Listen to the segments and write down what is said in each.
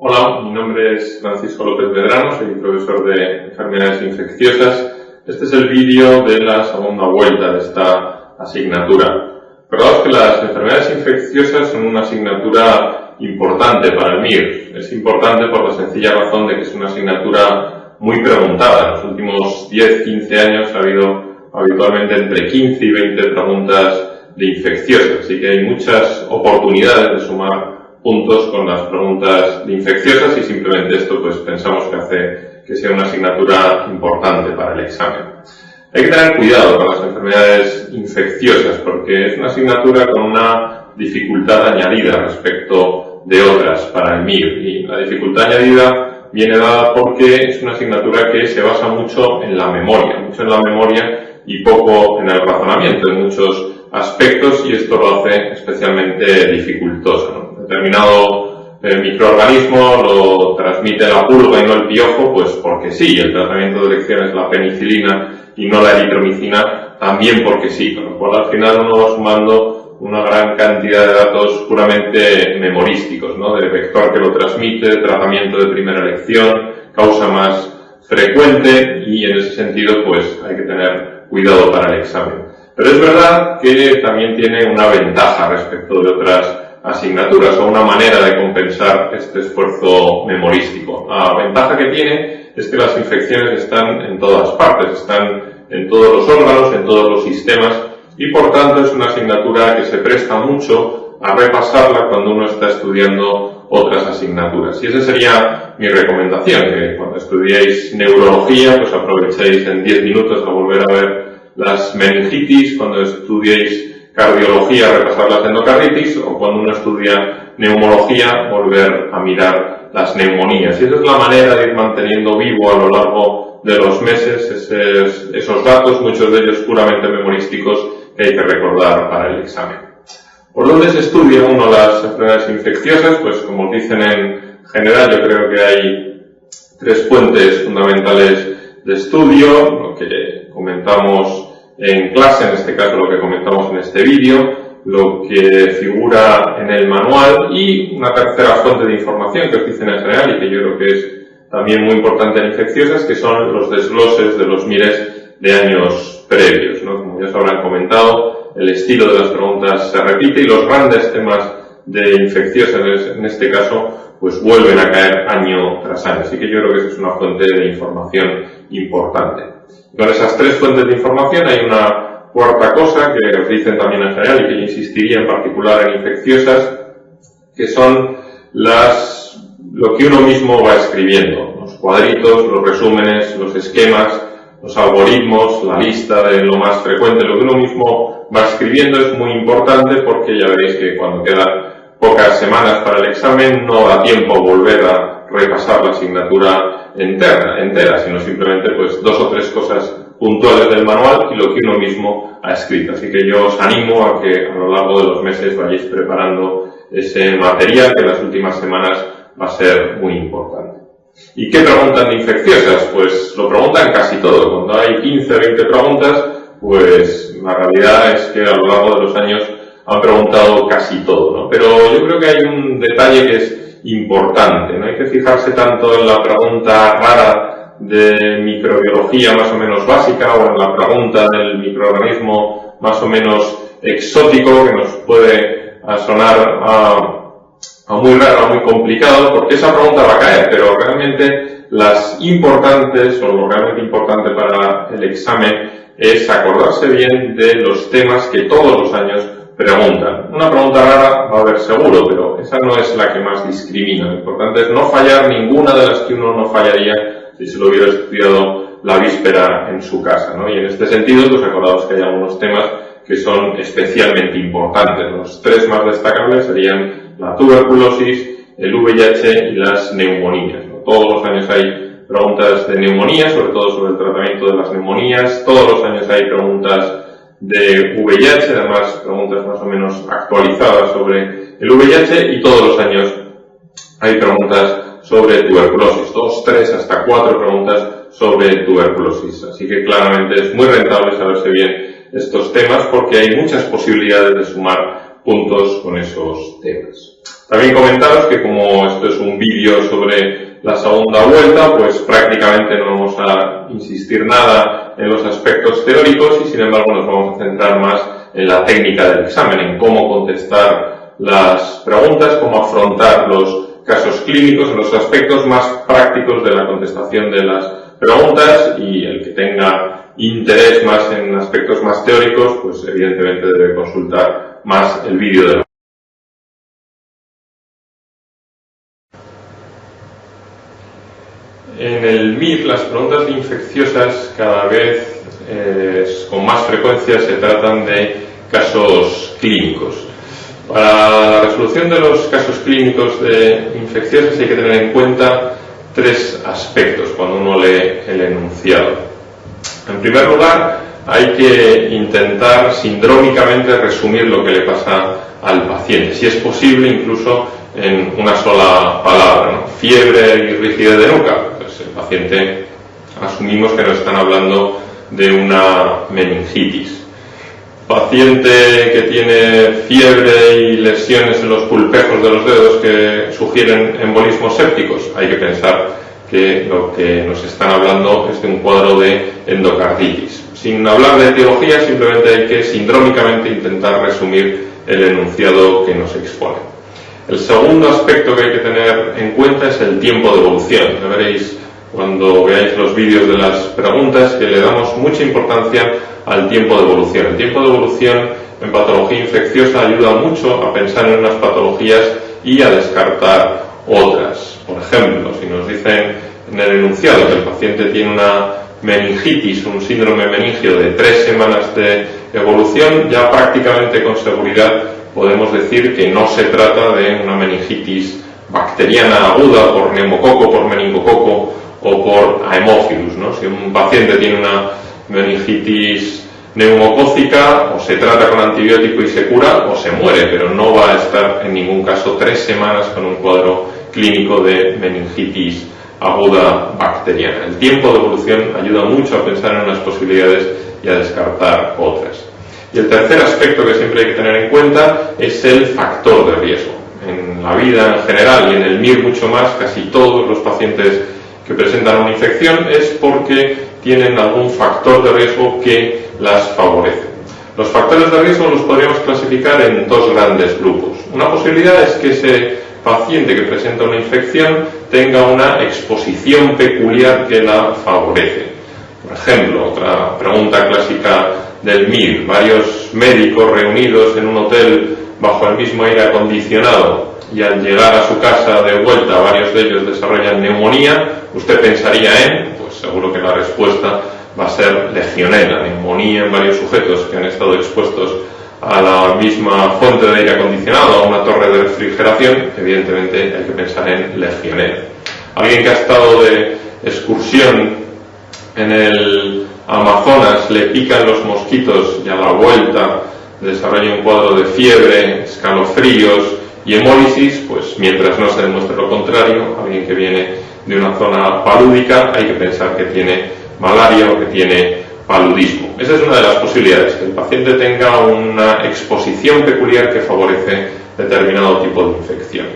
Hola, mi nombre es Francisco López Medrano, soy profesor de enfermedades infecciosas. Este es el vídeo de la segunda vuelta de esta asignatura. Recordaos que las enfermedades infecciosas son una asignatura importante para el MIR. Es importante por la sencilla razón de que es una asignatura muy preguntada. En los últimos 10-15 años ha habido habitualmente entre 15 y 20 preguntas de infecciosas, así que hay muchas oportunidades de sumar puntos con las preguntas de infecciosas y simplemente esto pues pensamos que hace que sea una asignatura importante para el examen. Hay que tener cuidado con las enfermedades infecciosas porque es una asignatura con una dificultad añadida respecto de otras para el MIR, y la dificultad añadida viene dada porque es una asignatura que se basa mucho en la memoria y poco en el razonamiento en muchos aspectos, y esto lo hace especialmente dificultoso, ¿no? Determinado microorganismo lo transmite la pulga y no el piojo, pues porque sí. El tratamiento de elección es la penicilina y no la eritromicina, también porque sí. Con lo cual al final uno va sumando una gran cantidad de datos puramente memorísticos, ¿no? De vector que lo transmite, tratamiento de primera elección, causa más frecuente, y en ese sentido pues hay que tener cuidado para el examen. Pero es verdad que también tiene una ventaja respecto de otras asignaturas, o una manera de compensar este esfuerzo memorístico. La ventaja que tiene es que las infecciones están en todas partes, están en todos los órganos, en todos los sistemas, y por tanto es una asignatura que se presta mucho a repasarla cuando uno está estudiando otras asignaturas. Y esa sería mi recomendación, que cuando estudiéis neurología pues aprovechéis en 10 minutos a volver a ver las meningitis, cuando estudiéis cardiología repasar las endocarditis, o cuando uno estudia neumología volver a mirar las neumonías. Y esa es la manera de ir manteniendo vivo a lo largo de los meses esos datos, muchos de ellos puramente memorísticos, que hay que recordar para el examen. ¿Por dónde se estudia uno las enfermedades infecciosas? Pues como dicen en general, yo creo que hay 3 fuentes fundamentales de estudio, lo que comentamos en clase, en este caso lo que comentamos en este vídeo, lo que figura en el manual, y una tercera fuente de información que os dicen en general y que yo creo que es también muy importante en infecciosas, que son los desgloses de los MIRes de años previos, ¿no? Como ya os habrán comentado, el estilo de las preguntas se repite y los grandes temas de infecciosas en este caso pues vuelven a caer año tras año, así que yo creo que esa es una fuente de información importante. Con esas 3 fuentes de información hay una cuarta cosa que os dicen también en general y que yo insistiría en particular en infecciosas, que son lo que uno mismo va escribiendo, los cuadritos, los resúmenes, los esquemas, los algoritmos, la lista de lo más frecuente. Lo que uno mismo va escribiendo es muy importante porque ya veréis que cuando quedan pocas semanas para el examen no da tiempo a volver a repasar la asignatura entera, sino simplemente pues 2 o 3 cosas puntuales del manual y lo que uno mismo ha escrito. Así que yo os animo a que a lo largo de los meses vayáis preparando ese material, que en las últimas semanas va a ser muy importante. ¿Y qué preguntan de infecciosas? Pues lo preguntan casi todo. Cuando hay 15 o 20 preguntas, pues la realidad es que a lo largo de los años han preguntado casi todo, ¿no? Pero yo creo que hay un detalle que es importante. No hay que fijarse tanto en la pregunta rara de microbiología más o menos básica, o en la pregunta del microorganismo más o menos exótico, que nos puede sonar a muy raro, a muy complicado, porque esa pregunta va a caer, pero realmente las importantes, o lo realmente importante para el examen, es acordarse bien de los temas que todos los años preguntan. Una pregunta rara va a haber seguro, pero esa no es la que más discrimina. Lo importante es no fallar ninguna de las que uno no fallaría si se lo hubiera estudiado la víspera en su casa, ¿no? Y en este sentido, pues acordaos que hay algunos temas que son especialmente importantes. Los 3 más destacables serían la tuberculosis, el VIH y las neumonías, ¿no? Todos los años hay preguntas de neumonía, sobre todo sobre el tratamiento de las neumonías. Todos los años hay preguntas de VIH, además preguntas más o menos actualizadas sobre el VIH, y todos los años hay preguntas sobre tuberculosis, 2, 3, hasta 4 preguntas sobre tuberculosis. Así que claramente es muy rentable saberse bien estos temas porque hay muchas posibilidades de sumar juntos con esos temas. También comentaros que como esto es un vídeo sobre la segunda vuelta, pues prácticamente no vamos a insistir nada en los aspectos teóricos y sin embargo nos vamos a centrar más en la técnica del examen, en cómo contestar las preguntas, cómo afrontar los casos clínicos, en los aspectos más prácticos de la contestación de las preguntas, y el que tenga interés más en aspectos más teóricos, pues evidentemente debe consultar más el vídeo de la. En el MIR las preguntas infecciosas cada vez con más frecuencia se tratan de casos clínicos. Para la resolución de los casos clínicos de infecciosas hay que tener en cuenta tres aspectos cuando uno lee el enunciado. En primer lugar, hay que intentar sindrómicamente resumir lo que le pasa al paciente, si es posible incluso en una sola palabra, ¿no? Fiebre y rigidez de nuca. Pues el paciente, asumimos que nos están hablando de una meningitis. Paciente que tiene fiebre y lesiones en los pulpejos de los dedos que sugieren embolismos sépticos. Hay que pensar que lo que nos están hablando es de un cuadro de endocarditis. Sin hablar de etiología, simplemente hay que sindrómicamente intentar resumir el enunciado que nos expone. El segundo aspecto que hay que tener en cuenta es el tiempo de evolución. Ya veréis cuando veáis los vídeos de las preguntas que le damos mucha importancia al tiempo de evolución. El tiempo de evolución en patología infecciosa ayuda mucho a pensar en unas patologías y a descartar otras. Por ejemplo, si nos dicen en el enunciado que el paciente tiene una meningitis, un síndrome meningio de 3 semanas de evolución, ya prácticamente con seguridad podemos decir que no se trata de una meningitis bacteriana aguda por neumococo, por meningococo o por Haemophilus, ¿no? Si un paciente tiene una meningitis neumocócica, o se trata con antibiótico y se cura, o se muere, pero no va a estar en ningún caso 3 semanas con un cuadro clínico de meningitis aguda bacteriana. El tiempo de evolución ayuda mucho a pensar en unas posibilidades y a descartar otras. Y el tercer aspecto que siempre hay que tener en cuenta es el factor de riesgo. En la vida en general y en el MIR mucho más, casi todos los pacientes que presentan una infección es porque tienen algún factor de riesgo que las favorece. Los factores de riesgo los podríamos clasificar en dos grandes grupos. Una posibilidad es que ese paciente que presenta una infección tenga una exposición peculiar que la favorece. Por ejemplo, otra pregunta clásica del MIR, varios médicos reunidos en un hotel bajo el mismo aire acondicionado y al llegar a su casa de vuelta varios de ellos desarrollan neumonía, usted pensaría en, pues seguro que la respuesta va a ser legionela, neumonía en varios sujetos que han estado expuestos a la misma fuente de aire acondicionado, a una torre de refrigeración, evidentemente hay que pensar en legionela. Alguien que ha estado de excursión en el Amazonas, le pican los mosquitos y a la vuelta desarrolla un cuadro de fiebre, escalofríos y hemólisis, pues mientras no se demuestre lo contrario, alguien que viene de una zona palúdica, hay que pensar que tiene malaria o que tiene paludismo. Esa es una de las posibilidades, que el paciente tenga una exposición peculiar que favorece determinado tipo de infección.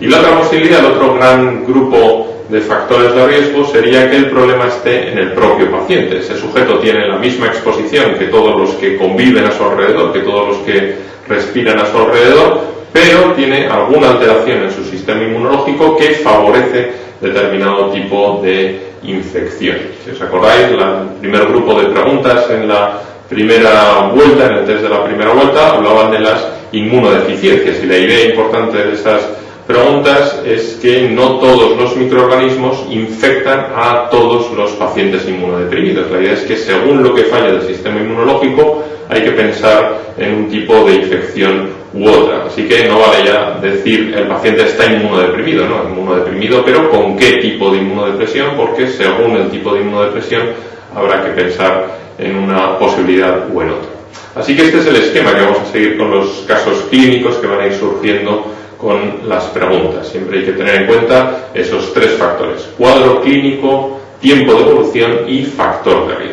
Y la otra posibilidad, el otro gran grupo de factores de riesgo, sería que el problema esté en el propio paciente. Ese sujeto tiene la misma exposición que todos los que conviven a su alrededor, que todos los que respiran a su alrededor, pero tiene alguna alteración en su sistema inmunológico que favorece determinado tipo de infección. Si os acordáis, el primer grupo de preguntas en la primera vuelta, en el test de la primera vuelta, hablaban de las inmunodeficiencias, y la idea importante de esas preguntas es que no todos los microorganismos infectan a todos los pacientes inmunodeprimidos. La idea es que según lo que falla del sistema inmunológico hay que pensar en un tipo de infección u otra. Así que no vale ya decir el paciente está inmunodeprimido, ¿no? Inmunodeprimido, pero ¿con qué tipo de inmunodepresión? Porque según el tipo de inmunodepresión habrá que pensar en una posibilidad u en otra. Así que este es el esquema que vamos a seguir con los casos clínicos que van a ir surgiendo con las preguntas. Siempre hay que tener en cuenta esos tres factores: cuadro clínico, tiempo de evolución y factor de riesgo.